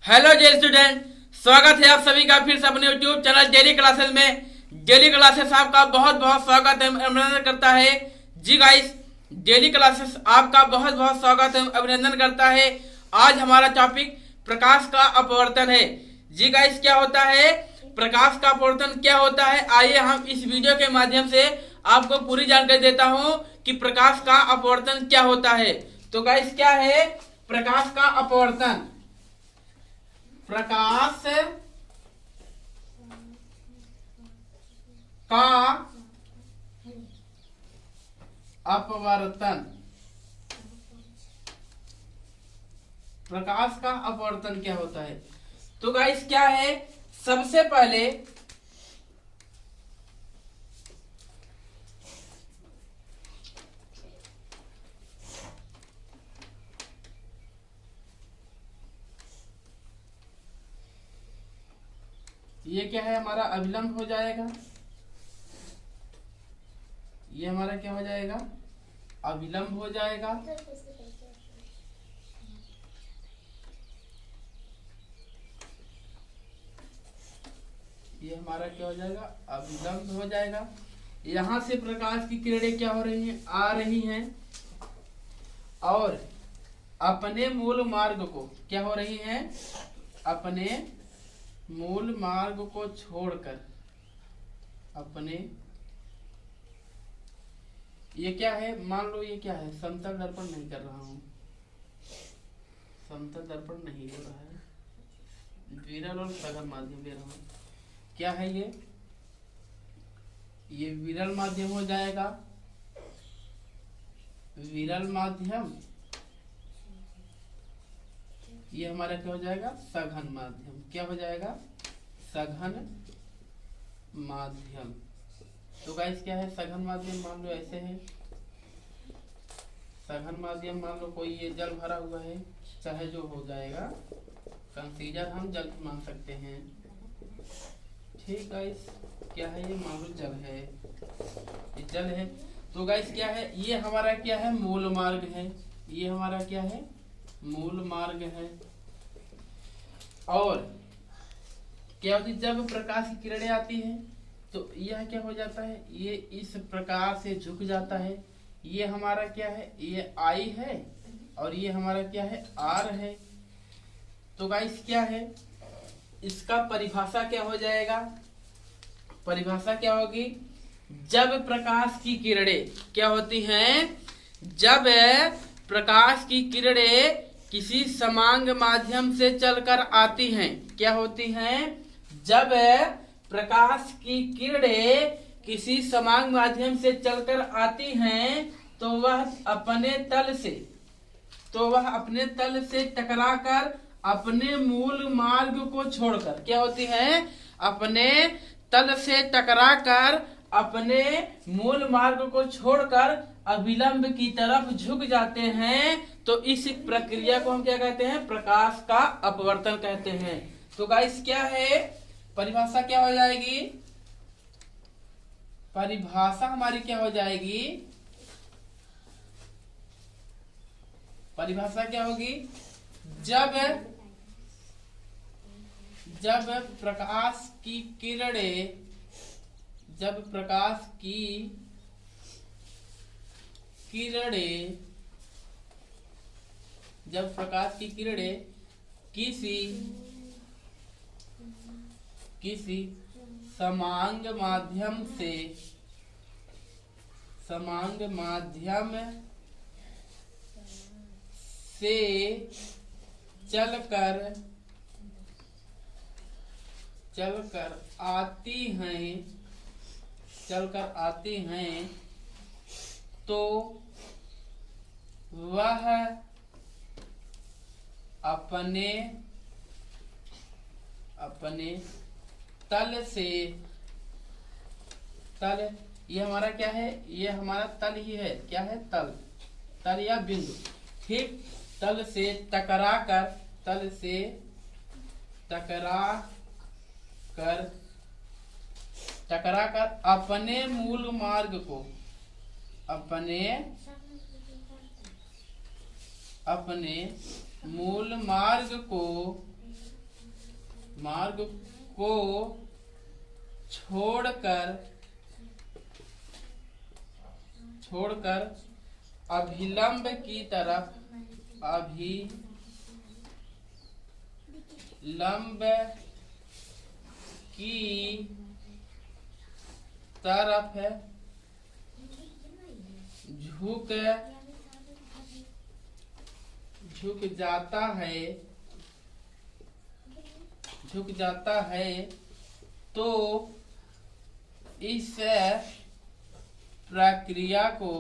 Hello जे student, स्वागत है आप सभी का फिर से अपने यूट्यूब चैनल डेली क्लासेस में। डेली क्लासेस आपका बहुत बहुत स्वागत है, अभिनंदन करता है। जी गाइस, डेली क्लासेस आपका बहुत बहुत स्वागत है, अभिनंदन करता है। आज हमारा टॉपिक प्रकाश का अपवर्तन है। जी गाइस, क्या होता है प्रकाश का अपवर्तन, क्या होता है, आइए हम इस वीडियो के माध्यम से आपको पूरी जानकारी देता हूँ कि प्रकाश का अपवर्तन क्या होता है। तो गाइस, क्या है प्रकाश का अपवर्तन? प्रकाश का अपवर्तन, प्रकाश का अपवर्तन क्या होता है? तो गाइस, क्या है, सबसे पहले ये क्या है, हमारा अभिलंब हो जाएगा। ये हमारा क्या हो जाएगा, अभिलंब हो जाएगा। ये हमारा क्या हो जाएगा, अभिलंब हो जाएगा। यहां से प्रकाश की किरणें क्या हो रही हैं, आ रही हैं और अपने मूल मार्ग को क्या हो रही हैं, अपने मूल मार्ग को छोड़कर अपने, ये क्या है, मान लो ये क्या है, समतल दर्पण नहीं कर रहा हूं, समतल दर्पण नहीं हो रहा है, विरल और सघन माध्यम ले रहा हूं। क्या है ये विरल माध्यम हो जाएगा। विरल माध्यम, ये हमारा क्या हो जाएगा, सघन माध्यम। क्या हो जाएगा, सघन माध्यम। तो गाइस, क्या है सघन माध्यम, मान लो ऐसे है सघन माध्यम। मान लो कोई ये जल भरा हुआ है, चाहे जो हो जाएगा, कंसीडर हम जल मान सकते हैं। ठीक गाइस, क्या है, ये मान लो जल है, ये जल है। तो गाइस, क्या है, ये हमारा क्या है, मूल मार्ग है। ये हमारा क्या है, मूल मार्ग है। और क्या होती, जब प्रकाश की किरणें आती है तो यह क्या हो जाता है, ये इस प्रकार से झुक जाता है। ये हमारा क्या है, ये आई है और ये हमारा क्या है, आर है। तो गाइस, क्या है, इसका परिभाषा क्या हो जाएगा, परिभाषा क्या होगी, जब प्रकाश की किरणें क्या होती हैं, जब प्रकाश की किरणें किसी समांग माध्यम से चलकर आती हैं, क्या होती हैं, जब प्रकाश की किरणें किसी समांग माध्यम से चलकर आती हैं तो वह अपने तल से टकराकर अपने मूल मार्ग को छोड़कर क्या होती हैं, अपने तल से टकराकर अपने मूल मार्ग को छोड़कर अभिलंब की तरफ झुक जाते हैं। तो इस प्रक्रिया को हम क्या कहते हैं, प्रकाश का अपवर्तन कहते हैं। तो गाइस, क्या है, परिभाषा क्या हो जाएगी, परिभाषा हमारी क्या हो जाएगी, परिभाषा क्या होगी, जब प्रकाश की किरणें, जब प्रकाश की किरणें, जब प्रकाश की किरणें किसी समांग माध्यम से चलकर आती हैं तो वह अपने तल से, ये हमारा क्या है, ये हमारा तल ही है, क्या है, तल या बिंदु, ठीक, तल से टकरा कर अपने मूल मार्ग को, अपने मूल मार्ग को मार्ग को छोड़कर अभिलंब की तरफ झुक जाता है तो इस प्रक्रिया को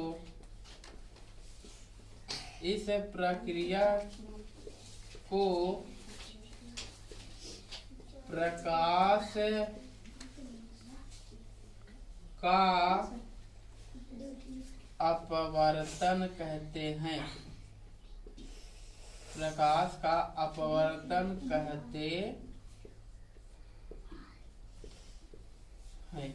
प्रकाश का अपवर्तन कहते हैं। प्रकाश का अपवर्तन कहते हैं।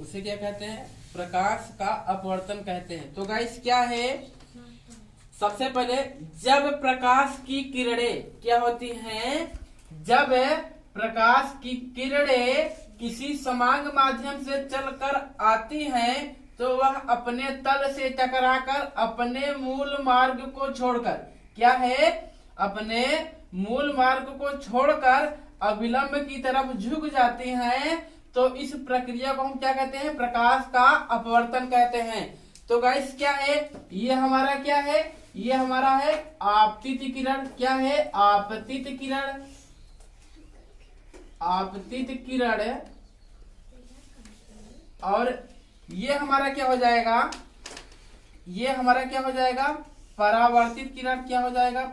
उसे क्या कहते हैं? प्रकाश का अपवर्तन कहते हैं। तो गाइस क्या है, सबसे पहले जब प्रकाश की किरणें क्या होती हैं, जब प्रकाश की किरणें किसी समांग माध्यम से चलकर आती हैं तो वह अपने तल से टकराकर अपने मूल मार्ग को छोड़कर क्या है, अपने मूल मार्ग को छोड़कर अभिलंब की तरफ झुक जाती हैं। तो इस प्रक्रिया को हम क्या कहते हैं? प्रकाश का अपवर्तन कहते हैं। तो गाइस क्या है, ये हमारा क्या है, ये हमारा है आपतित किरण। क्या है? आपतित किरण। आपतित किरण। और ये हमारा क्या हो जाएगा, ये हमारा क्या हो जाएगा? परावर्तित किरण। क्या हो जाएगा?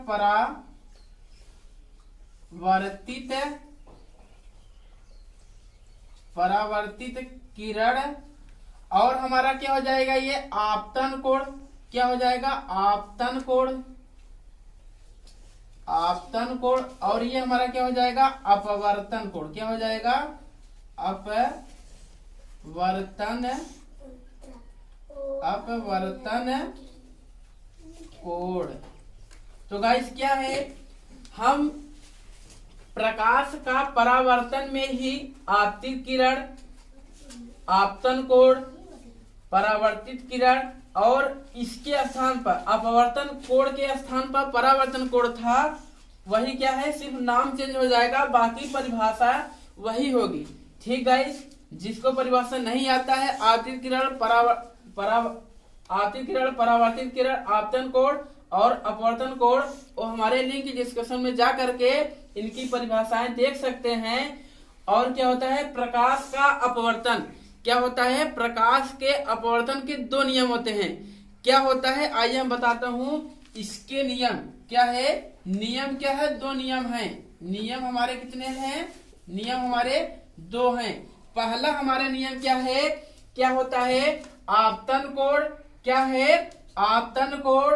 परावर्तित किरण। और हमारा क्या हो जाएगा? ये आपतन कोण। क्या हो जाएगा? आपतन कोण। आपतन कोण। और ये हमारा क्या हो जाएगा? अपवर्तन कोण। क्या हो जाएगा? अपवर्तन कोण। तो गाइस क्या है, हम प्रकाश का परावर्तन में ही आपतित किरण, आपतन कोण, परावर्तित किरण और इसके स्थान पर अपवर्तन कोण के स्थान पर परावर्तन कोण था, वही क्या है, सिर्फ नाम चेंज हो जाएगा, बाकी परिभाषा वही होगी। ठीक गाइस, जिसको परिभाषा नहीं आता है, आपतित किरण, परावर्तित किरण, आपतन कोण और अपवर्तन कोण, वो हमारे लिंक डिस्कशन में जा करके इनकी परिभाषाएं देख सकते हैं। और क्या होता है प्रकाश का अपवर्तन? क्या होता है? प्रकाश के अपवर्तन के दो नियम होते हैं। क्या होता है आइए हम बताता हूं इसके नियम। क्या है नियम? क्या है? दो नियम हैं। नियम हमारे कितने हैं? नियम हमारे दो हैं। पहला हमारा नियम क्या है? क्या होता है? आपतन कोण। क्या है? आपतन कोण,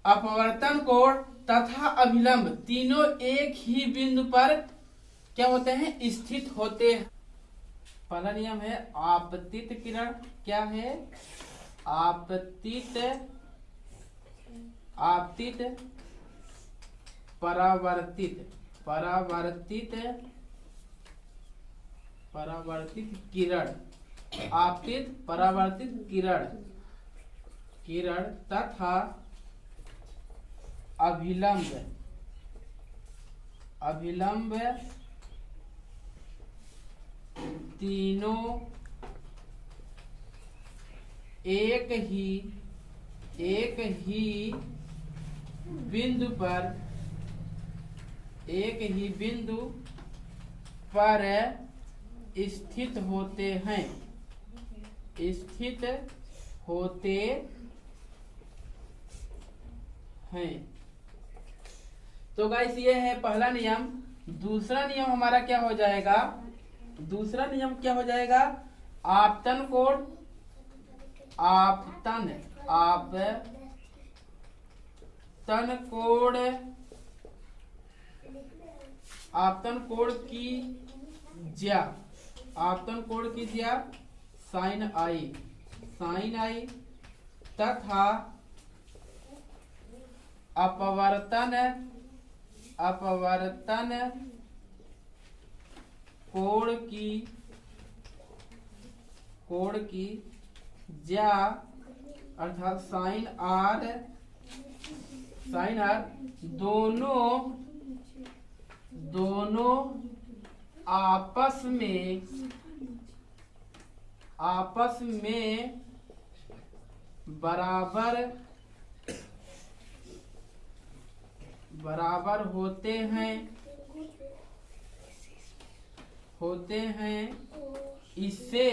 अपवर्तन कोण तथा अभिलंब तीनों एक ही बिंदु पर क्या होते हैं? स्थित होते हैं। पहला नियम है आपतित किरण। क्या है? आपतित परावर्तित किरण। आपतित परावर्तित किरण तथा अभिलंब तीनों एक ही बिंदु पर स्थित होते हैं। तो गाइस ये है पहला नियम। दूसरा नियम हमारा क्या हो जाएगा? दूसरा नियम क्या हो जाएगा? आपतन कोण, आपतन कोण, आपतन कोण की ज्या साइन आई तथा अपवर्तन अपवर्तन कोण की ज्या अर्थात साइन आर दोनों आपस में बराबर होते हैं इसे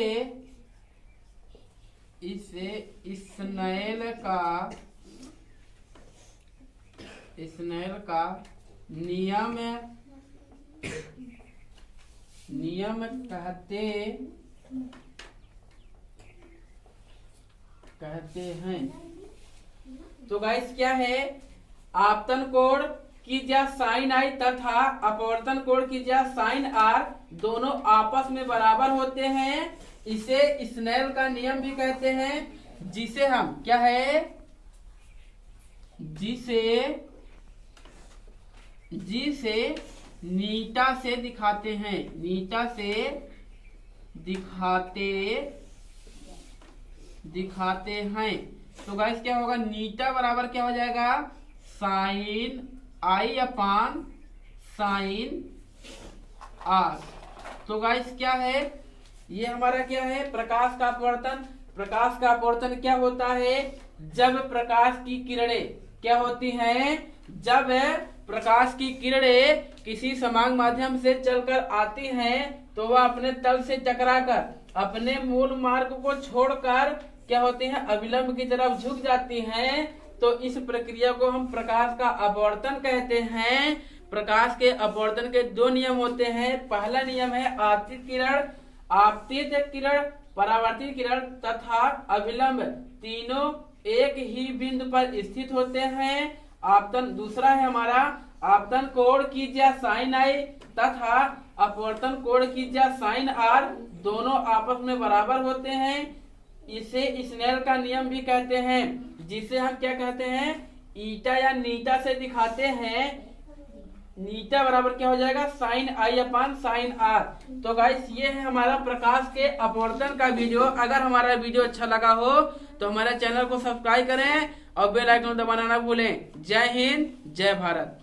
स्नेल का नियम कहते हैं। तो गाइस क्या है, आपतन कोण की ज्या साइन आई तथा अपवर्तन कोण की ज्या साइन आर दोनों आपस में बराबर होते हैं, इसे स्नेल का नियम भी कहते हैं, जिसे हम क्या है, जिसे नीटा से दिखाते हैं, दिखाते हैं। तो गाइस क्या होगा, नीटा बराबर क्या हो जाएगा, sine i upon sine r. तो गाइस क्या है, ये हमारा क्या है, प्रकाश का अपवर्तन। प्रकाश का अपवर्तन क्या होता है, जब प्रकाश की किरणें क्या होती हैं, जब प्रकाश की किरणें किसी समान माध्यम से चलकर आती हैं तो वह अपने तल से टकराकर अपने मूल मार्ग को छोड़कर क्या होती हैं, अविलंब की तरफ झुक जाती हैं। तो इस प्रक्रिया को हम प्रकाश का अपवर्तन कहते हैं। प्रकाश के अपवर्तन के दो नियम होते हैं। पहला नियम है आपतित किरण, परावर्तित किरण तथा अविलंब तीनों एक ही बिंदु पर स्थित होते हैं। आपतन दूसरा है हमारा आपतन कोण की ज्या साइन आई तथा अपवर्तन कोण की ज्या साइन आर दोनों आपस में बराबर होते हैं। इसे स्नेल का नियम भी कहते हैं, जिसे हम क्या कहते हैं, ईटा या नीटा से दिखाते हैं। नीटा बराबर क्या हो जाएगा, sine i upon sine r. तो गाइस ये है हमारा प्रकाश के अपवर्तन का वीडियो। अगर हमारा वीडियो अच्छा लगा हो तो हमारे चैनल को सब्सक्राइब करें और बेल आइकन दबाना ना भूलें। जय हिंद, जय भारत।